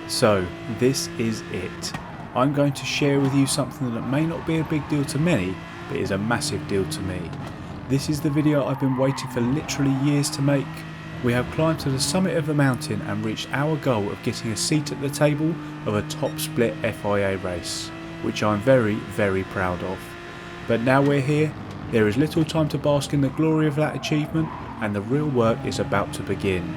So this is it. I'm going to share with you something that may not be a big deal to many, but is a massive deal to me. This is the video I've been waiting for literally years to make. We have climbed to the summit of the mountain and reached our goal of getting a seat at the table of a top split FIA race, which I'm very, very proud of. But now we're here, there is little time to bask in the glory of that achievement, and the real work is about to begin.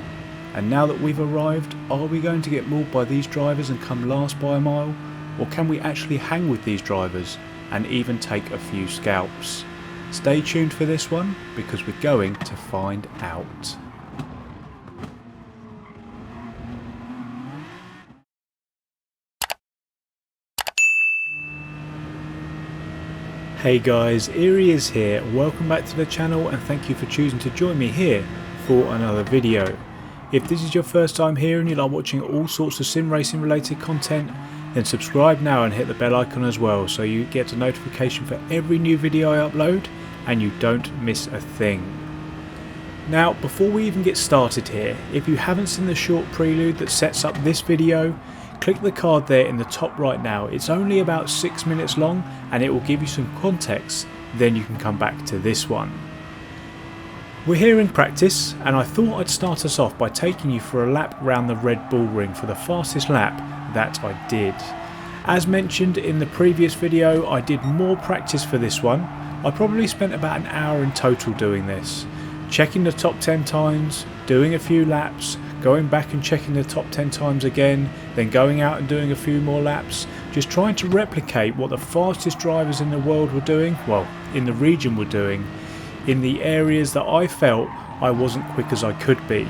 And now that we've arrived, are we going to get mauled by these drivers and come last by a mile? Or can we actually hang with these drivers and even take a few scalps? Stay tuned for this one, because we're going to find out. Hey guys, Eerie is here. Welcome back to the channel and thank you for choosing to join me here for another video. If this is your first time here and you like watching all sorts of sim racing related content, then subscribe now and hit the bell icon as well so you get a notification for every new video I upload and you don't miss a thing. Now, before we even get started here, if you haven't seen the short prelude that sets up this video, click the card there in the top right now. It's only about 6 minutes long and it will give you some context, then you can come back to this one. We're here in practice and I thought I'd start us off by taking you for a lap around the Red Bull Ring for the fastest lap that I did. As mentioned in the previous video, I did more practice for this one. I probably spent about an hour in total doing this, checking the top 10 times, doing a few laps, going back and checking the top 10 times again, then going out and doing a few more laps, just trying to replicate what the fastest drivers in the world were doing, well, in the region were doing, in the areas that I felt I wasn't quick as I could be.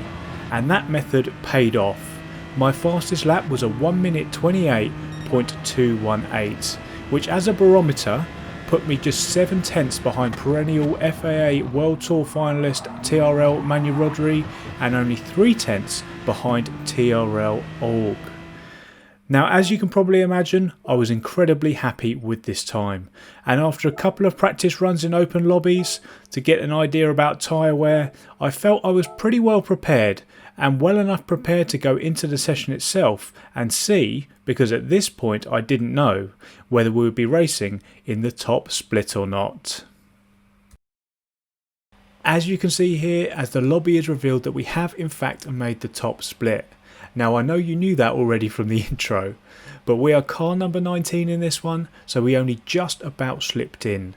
And that method paid off. My fastest lap was a 1 minute 28.218, which as a barometer put me just 7 tenths behind perennial FIA World Tour finalist TRL Manu Rodri and only 3 tenths behind TRL Org. Now, as you can probably imagine, I was incredibly happy with this time, and after a couple of practice runs in open lobbies to get an idea about tyre wear, I felt I was pretty well prepared and well enough prepared to go into the session itself and see, because at this point I didn't know whether we would be racing in the top split or not. As you can see here, as the lobby is revealed that we have in fact made the top split. Now I know you knew that already from the intro, but we are car number 19 in this one, so we only just about slipped in.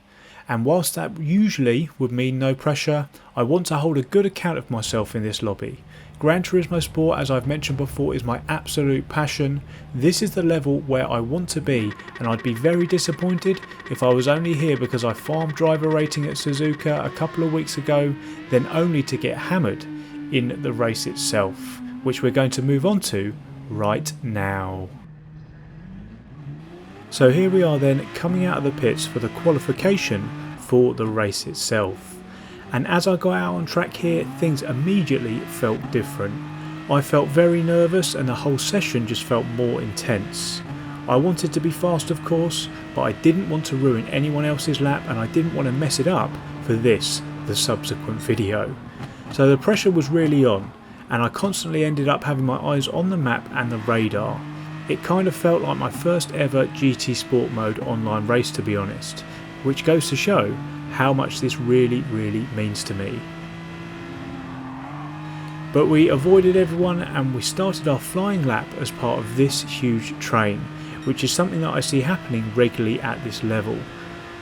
And whilst that usually would mean no pressure, I want to hold a good account of myself in this lobby. Gran Turismo Sport, as I've mentioned before, is my absolute passion. This is the level where I want to be, and I'd be very disappointed if I was only here because I farmed driver rating at Suzuka a couple of weeks ago, then only to get hammered in the race itself, which we're going to move on to right now. So here we are then, coming out of the pits for the qualification for the race itself. And as I got out on track here, things immediately felt different. I felt very nervous and the whole session just felt more intense. I wanted to be fast of course, but I didn't want to ruin anyone else's lap and I didn't want to mess it up for this, the subsequent video. So the pressure was really on, and I constantly ended up having my eyes on the map and the radar. It kind of felt like my first ever GT Sport Mode online race, to be honest, which goes to show how much this really means to me. But we avoided everyone and we started our flying lap as part of this huge train, which is something that I see happening regularly at this level.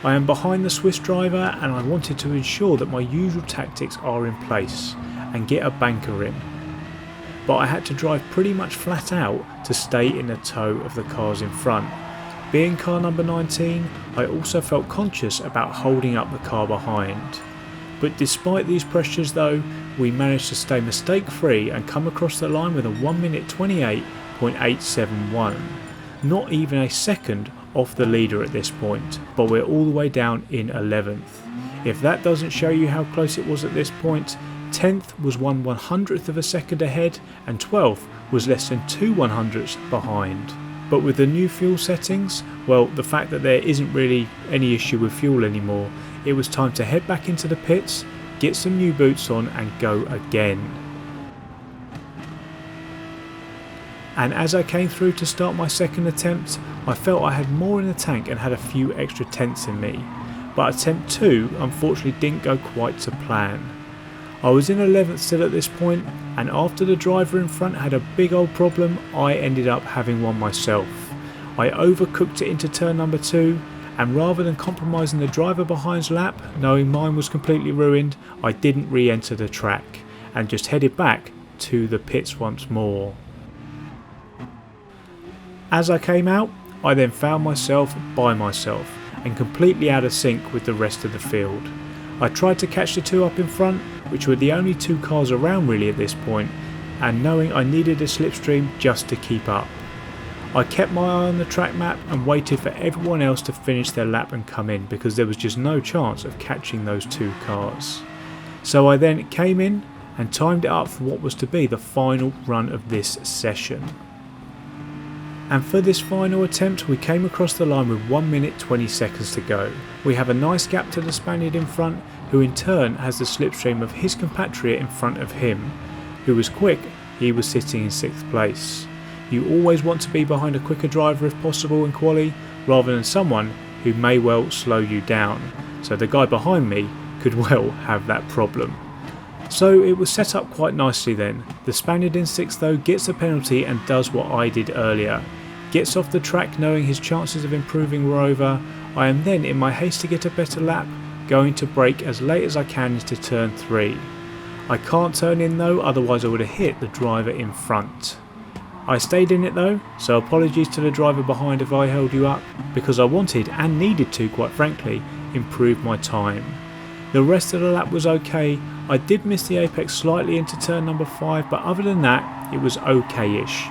I am behind the Swiss driver and I wanted to ensure that my usual tactics are in place and get a banker in. But I had to drive pretty much flat out to stay in the tow of the cars in front. Being car number 19, I also felt conscious about holding up the car behind. But despite these pressures though, we managed to stay mistake free and come across the line with a 1 minute 28.871. Not even a second off the leader at this point, but we're all the way down in 11th. If that doesn't show you how close it was at this point, 10th was 1/100th of a second ahead and 12th was less than 2/100ths behind. But with the new fuel settings, well, the fact that there isn't really any issue with fuel anymore, it was time to head back into the pits, get some new boots on and go again. and as I came through to start my second attempt, I felt I had more in the tank and had a few extra tenths in me, but attempt 2 unfortunately didn't go quite to plan. I was in 11th still at this point, and after the driver in front had a big old problem, I ended up having one myself. I overcooked it into turn number 2, and rather than compromising the driver behind's lap, knowing mine was completely ruined, I didn't re-enter the track and just headed back to the pits once more. As I came out, I then found myself by myself and completely out of sync with the rest of the field. I tried to catch the 2 up in front, which were the only 2 cars around really at this point, and knowing I needed a slipstream just to keep up. I kept my eye on the track map and waited for everyone else to finish their lap and come in, because there was just no chance of catching those 2 cars. So I then came in and timed it up for what was to be the final run of this session. And for this final attempt we came across the line with 1 minute 20 seconds to go. We have a nice gap to the Spaniard in front, who in turn has the slipstream of his compatriot in front of him, who was quick. He was sitting in 6th place. You always want to be behind a quicker driver if possible in quali, rather than someone who may well slow you down, so the guy behind me could well have that problem. So it was set up quite nicely then. The Spaniard in 6th though gets a penalty and does what I did earlier. Gets off the track knowing his chances of improving were over. I am then, in my haste to get a better lap, going to brake as late as I can into turn 3. I can't turn in though, otherwise I would have hit the driver in front. I stayed in it though, so apologies to the driver behind if I held you up, because I wanted and needed to, quite frankly, improve my time. The rest of the lap was okay. I did miss the apex slightly into turn number 5, but other than that it was okay-ish.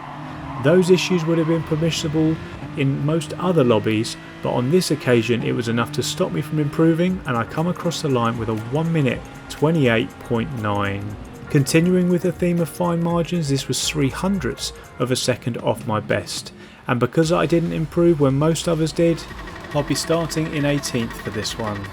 Those issues would have been permissible in most other lobbies, but on this occasion it was enough to stop me from improving, and I come across the line with a 1 minute 28.9. Continuing with the theme of fine margins, this was 0.03 of a second off my best, and because I didn't improve when most others did, I'll be starting in 18th for this one.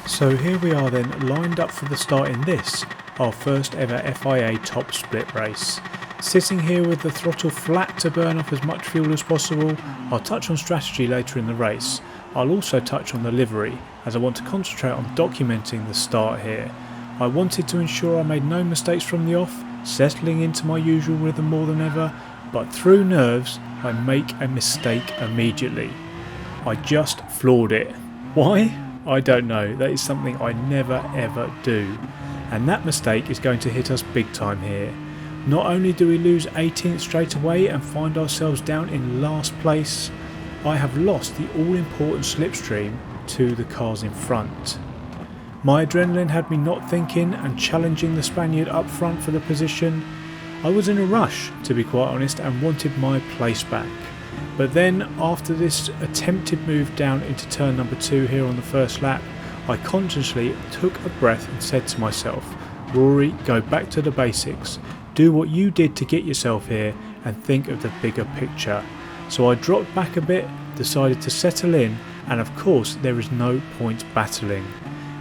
So here we are then, lined up for the start in this, our first ever FIA top split race. Sitting here with the throttle flat to burn off as much fuel as possible. I'll touch on strategy later in the race. I'll also touch on the livery, as I want to concentrate on documenting the start here. I wanted to ensure I made no mistakes from the off, settling into my usual rhythm more than ever, but through nerves I make a mistake immediately. I just floored it. Why? I don't know. That is something I never ever do, and that mistake is going to hit us big time here. Not only do we lose 18th straight away and find ourselves down in last place, I have lost the all-important slipstream to the cars in front. My adrenaline had me not thinking and challenging the Spaniard up front for the position. I was in a rush, to be quite honest, and wanted my place back. But then, after this attempted move down into turn number 2 here on the first lap, I consciously took a breath and said to myself, Rory, go back to the basics. Do what you did to get yourself here and think of the bigger picture. So I dropped back a bit, decided to settle in, and of course there is no point battling.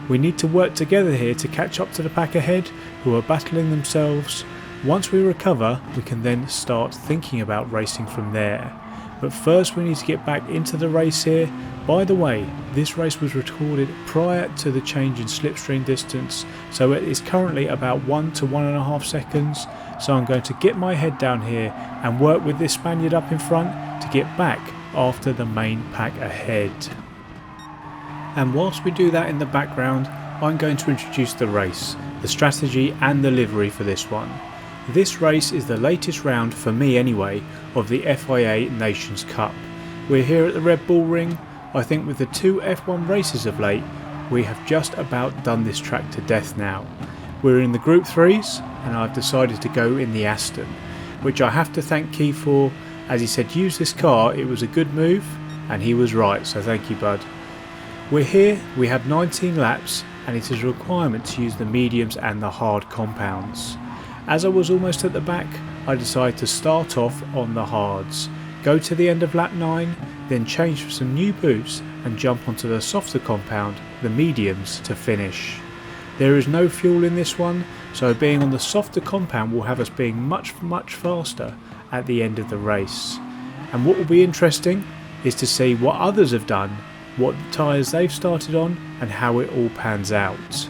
We need to work together here to catch up to the pack ahead, who are battling themselves. Once we recover, we can then start thinking about racing from there. But first we need to get back into the race here. By the way, this race was recorded prior to the change in slipstream distance, so it is currently about 1 to 1.5 seconds. So I'm going to get my head down here and work with this Spaniard up in front to get back after the main pack ahead. And whilst we do that in the background, I'm going to introduce the race, the strategy and the livery for this one. This race is the latest round, for me anyway, of the FIA Nations Cup. We're here at the Red Bull Ring. I think with the 2 F1 races of late, we have just about done this track to death now. We're in the Group 3s and I've decided to go in the Aston, which I have to thank Key for, as he said use this car, it was a good move, and he was right, so thank you bud. We're here, we have 19 laps, and it is a requirement to use the mediums and the hard compounds. As I was almost at the back, I decided to start off on the hards, go to the end of lap 9, then change for some new boots and jump onto the softer compound, the mediums, to finish. There is no fuel in this one, so being on the softer compound will have us being much faster at the end of the race. And what will be interesting is to see what others have done, what tyres they've started on, and how it all pans out.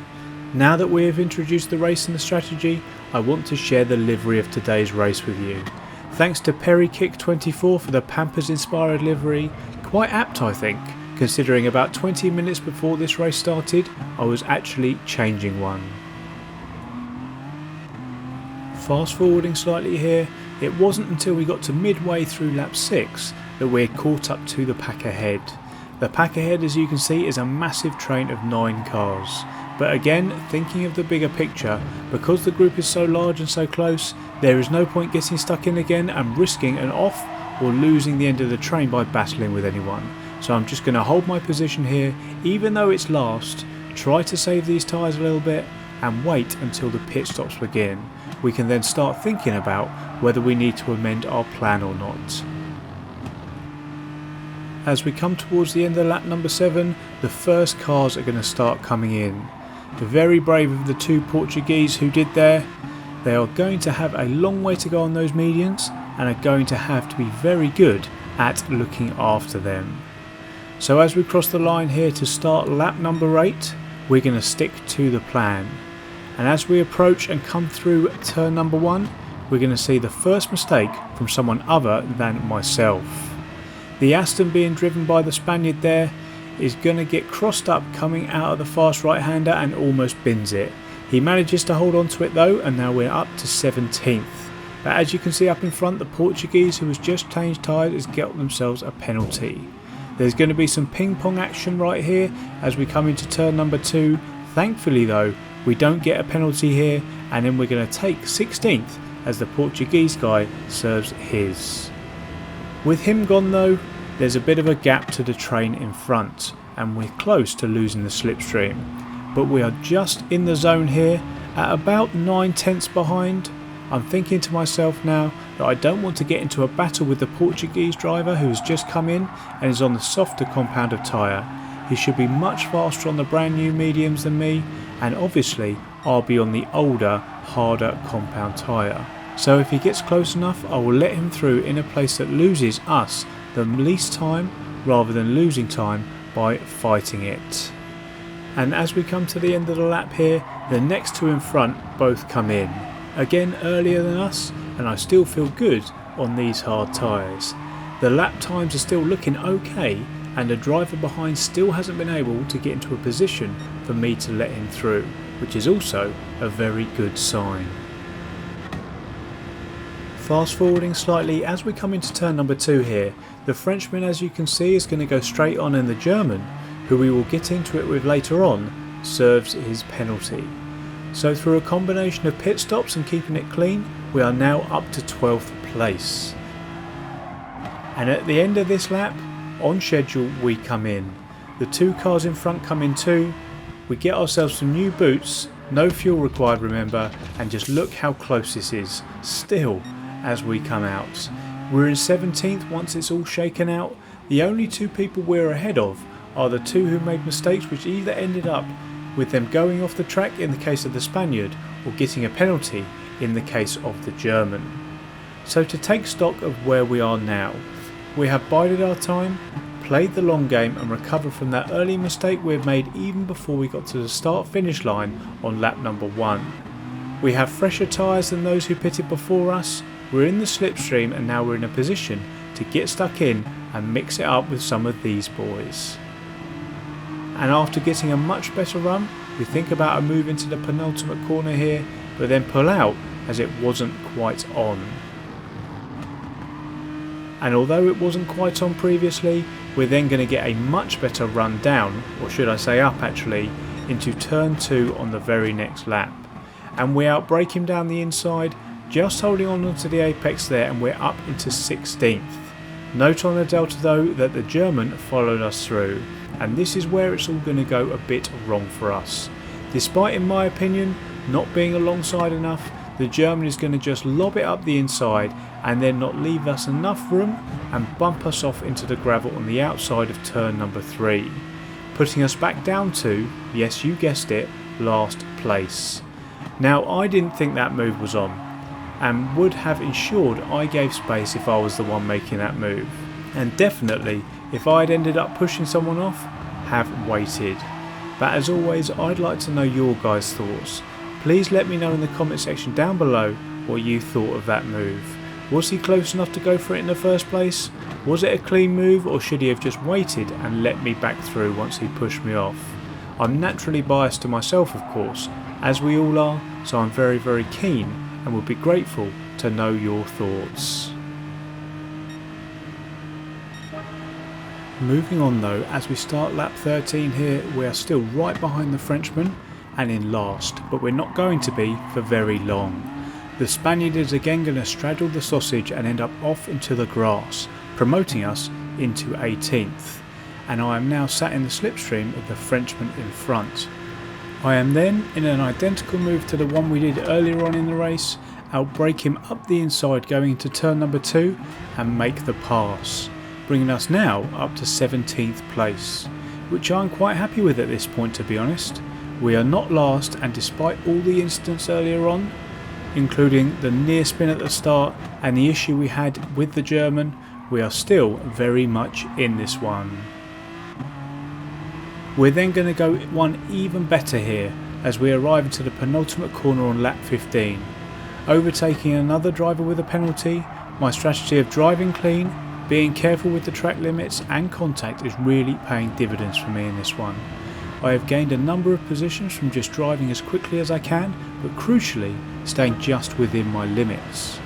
Now that we have introduced the race and the strategy, I want to share the livery of today's race with you. Thanks to PerryKick24 for the Pampers inspired livery, quite apt I think, considering about 20 minutes before this race started I was actually changing one. Fast forwarding slightly here, it wasn't until we got to midway through lap 6 that we had caught up to the pack ahead. The pack ahead, as you can see, is a massive train of 9 cars. But again, thinking of the bigger picture, because the group is so large and so close, there is no point getting stuck in again and risking an off or losing the end of the train by battling with anyone. So I'm just going to hold my position here, even though it's last, try to save these tyres a little bit and wait until the pit stops begin. We can then start thinking about whether we need to amend our plan or not. As we come towards the end of lap number 7, the first cars are going to start coming in. Very brave of the 2 Portuguese who did there. They are going to have a long way to go on those medians and are going to have to be very good at looking after them. So as we cross the line here to start lap number 8, we're going to stick to the plan. And as we approach and come through turn number 1, we're going to see the first mistake from someone other than myself. The Aston being driven by the Spaniard there is going to get crossed up coming out of the fast right-hander and almost bins it. He manages to hold on to it though, and now we're up to 17th. But as you can see up in front, the Portuguese who has just changed tyres has got themselves a penalty. There's going to be some ping pong action right here as we come into turn number 2. Thankfully though, we don't get a penalty here, and then we're going to take 16th as the Portuguese guy serves his. With him gone though, there's a bit of a gap to the train in front and we're close to losing the slipstream. But we are just in the zone here at about 9/10 behind. I'm thinking to myself now that I don't want to get into a battle with the Portuguese driver who has just come in and is on the softer compound of tyre. He should be much faster on the brand new mediums than me, and obviously I'll be on the older, harder compound tyre. So if he gets close enough, I will let him through in a place that loses us the least time rather than losing time by fighting it. And as we come to the end of the lap here, the next 2 in front both come in. Again earlier than us, and I still feel good on these hard tyres. The lap times are still looking okay, and the driver behind still hasn't been able to get into a position for me to let him through, which is also a very good sign. Fast forwarding slightly as we come into turn number 2 here, the Frenchman, as you can see, is going to go straight on, and the German, who we will get into it with later on, serves his penalty. So through a combination of pit stops and keeping it clean, we are now up to 12th place. And at the end of this lap, on schedule, we come in. The 2 cars in front come in too. We get ourselves some new boots, no fuel required remember, and just look how close this is still as we come out. We're in 17th once it's all shaken out. The only 2 people we're ahead of are the 2 who made mistakes, which either ended up with them going off the track in the case of the Spaniard or getting a penalty in the case of the German. So to take stock of where we are now, we have bided our time, played the long game and recovered from that early mistake we had made even before we got to the start finish line on lap number 1. We have fresher tyres than those who pitted before us, we're in the slipstream, and now we're in a position to get stuck in and mix it up with some of these boys. And after getting a much better run, we think about a move into the penultimate corner here, but then pull out as it wasn't quite on. And although it wasn't quite on previously, we're then going to get a much better run down, or should I say up actually, into turn 2 on the very next lap. And we outbrake him down the inside, just holding on to the apex there, and we're up into 16th. Note on the delta though that the German followed us through, and this is where it's all going to go a bit wrong for us. Despite, in my opinion, not being alongside enough, the German is going to just lob it up the inside and then not leave us enough room and bump us off into the gravel on the outside of turn number 3, putting us back down to, yes you guessed it, last place. Now I didn't think that move was on, and would have ensured I gave space if I was the one making that move, and definitely if I had ended up pushing someone off, have waited. But as always, I'd like to know your guys' thoughts. Please let me know in the comment section down below what you thought of that move. Was he close enough to go for it in the first place? Was it a clean move, or should he have just waited and let me back through once he pushed me off? I'm naturally biased to myself, of course, as we all are, so I'm very keen and would be grateful to know your thoughts. Moving on though, as we start lap 13 here, we are still right behind the Frenchman and in last, but we're not going to be for very long. The Spaniard is again going to straddle the sausage and end up off into the grass, promoting us into 18th, and I am now sat in the slipstream of the Frenchman in front. I am then, in an identical move to the one we did earlier on in the race, outbrake him up the inside going into turn number 2 and make the pass, bringing us now up to 17th place, which I'm quite happy with at this point, to be honest. We are not last, and despite all the incidents earlier on, including the near spin at the start and the issue we had with the German, we are still very much in this one. We're then going to go one even better here as we arrive into the penultimate corner on lap 15. Overtaking another driver with a penalty, my strategy of driving clean, being careful with the track limits and contact is really paying dividends for me in this one. I have gained a number of positions from just driving as quickly as I can, but crucially staying just within my limits.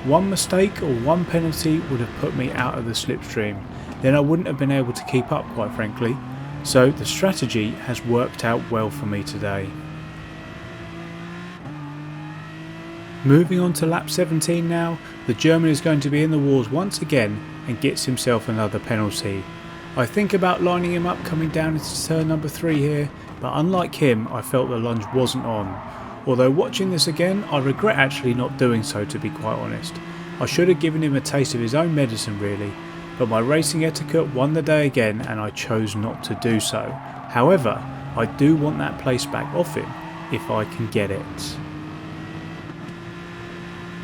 One mistake or one penalty would have put me out of the slipstream, then I wouldn't have been able to keep up, quite frankly. So the strategy has worked out well for me today. Moving on to lap 17 now, the German is going to be in the wars once again and gets himself another penalty. I think about lining him up coming down into turn number 3 here, but unlike him I felt the lunge wasn't on. Although watching this again, I regret actually not doing so, to be quite honest. I should have given him a taste of his own medicine really, but my racing etiquette won the day again and I chose not to do so. However, I do want that place back off him if I can get it.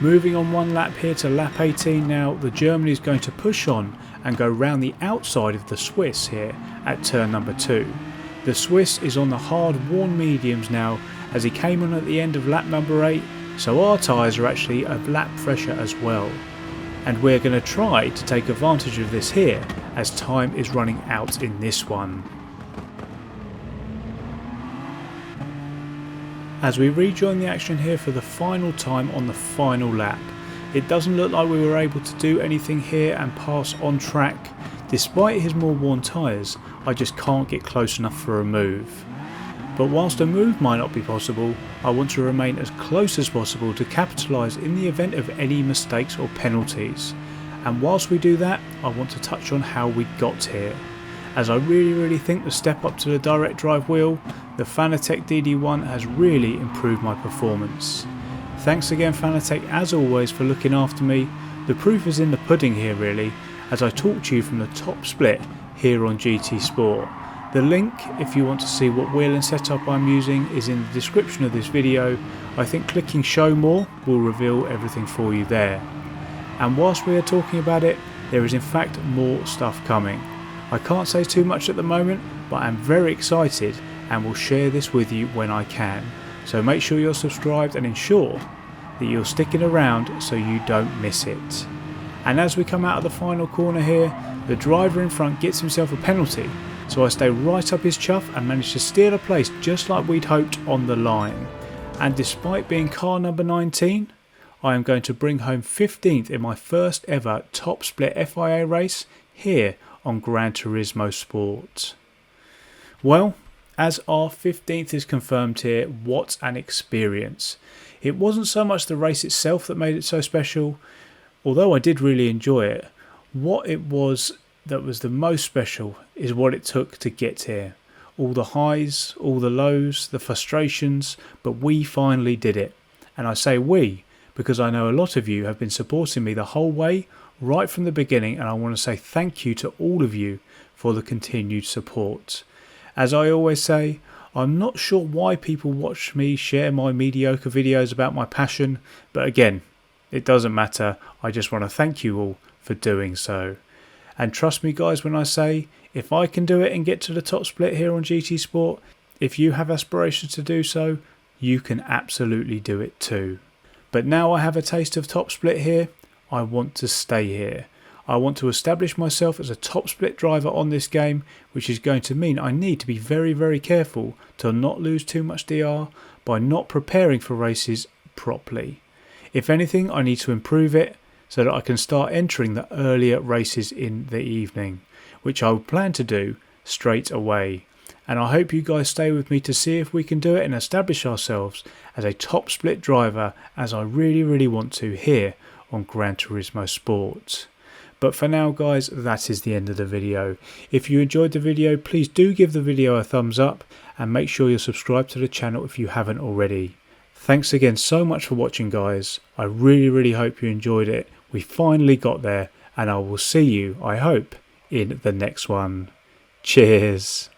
Moving on one lap here to lap 18 now, the German is going to push on and go round the outside of the Swiss here at turn number 2. The Swiss is on the hard worn mediums now as he came on at the end of lap number 8, so our tyres are actually a lap fresher as well. And we're going to try to take advantage of this here as time is running out in this one. As we rejoin the action here for the final time on the final lap, it doesn't look like we were able to do anything here and pass on track. Despite his more worn tyres, I just can't get close enough for a move. But whilst a move might not be possible, I want to remain as close as possible to capitalise in the event of any mistakes or penalties. And whilst we do that, I want to touch on how we got here, as I really think the step up to the direct drive wheel, the Fanatec DD1, has really improved my performance. Thanks again Fanatec as always for looking after me. The proof is in the pudding here really, as I talk to you from the top split here on GT Sport. The link, if you want to see what wheel and setup I'm using, is in the description of this video. I think clicking show more will reveal everything for you there. And whilst we are talking about it, there is in fact more stuff coming. I can't say too much at the moment, but I'm very excited and will share this with you when I can. So make sure you're subscribed and ensure that you're sticking around so you don't miss it. And as we come out of the final corner here, the driver in front gets himself a penalty, so I stay right up his chuff and manage to steal a place just like we'd hoped on the line. And despite being car number 19, I am going to bring home 15th in my first ever top split FIA race here on Gran Turismo Sport. Well, as our 15th is confirmed here, what an experience. It wasn't so much the race itself that made it so special, although I did really enjoy it. What it was that was the most special is what it took to get here. All the highs, all the lows, the frustrations, but we finally did it. And I say we because I know a lot of you have been supporting me the whole way, right from the beginning, and I want to say thank you to all of you for the continued support. As I always say, I'm not sure why people watch me share my mediocre videos about my passion, but again, it doesn't matter. I just want to thank you all for doing so. And trust me guys when I say, if I can do it and get to the top split here on GT Sport, if you have aspirations to do so, you can absolutely do it too. But now I have a taste of top split here, I want to stay here. I want to establish myself as a top split driver on this game, which is going to mean I need to be very, very careful to not lose too much DR by not preparing for races properly. If anything, I need to improve it so that I can start entering the earlier races in the evening, which I will plan to do straight away. And I hope you guys stay with me to see if we can do it and establish ourselves as a top split driver, as I really, really want to here on Gran Turismo Sport. But for now guys, that is the end of the video. If you enjoyed the video, please do give the video a thumbs up and make sure you're subscribed to the channel if you haven't already. Thanks again so much for watching guys. I really, really hope you enjoyed it. We finally got there, and I will see you, I hope, in the next one. Cheers.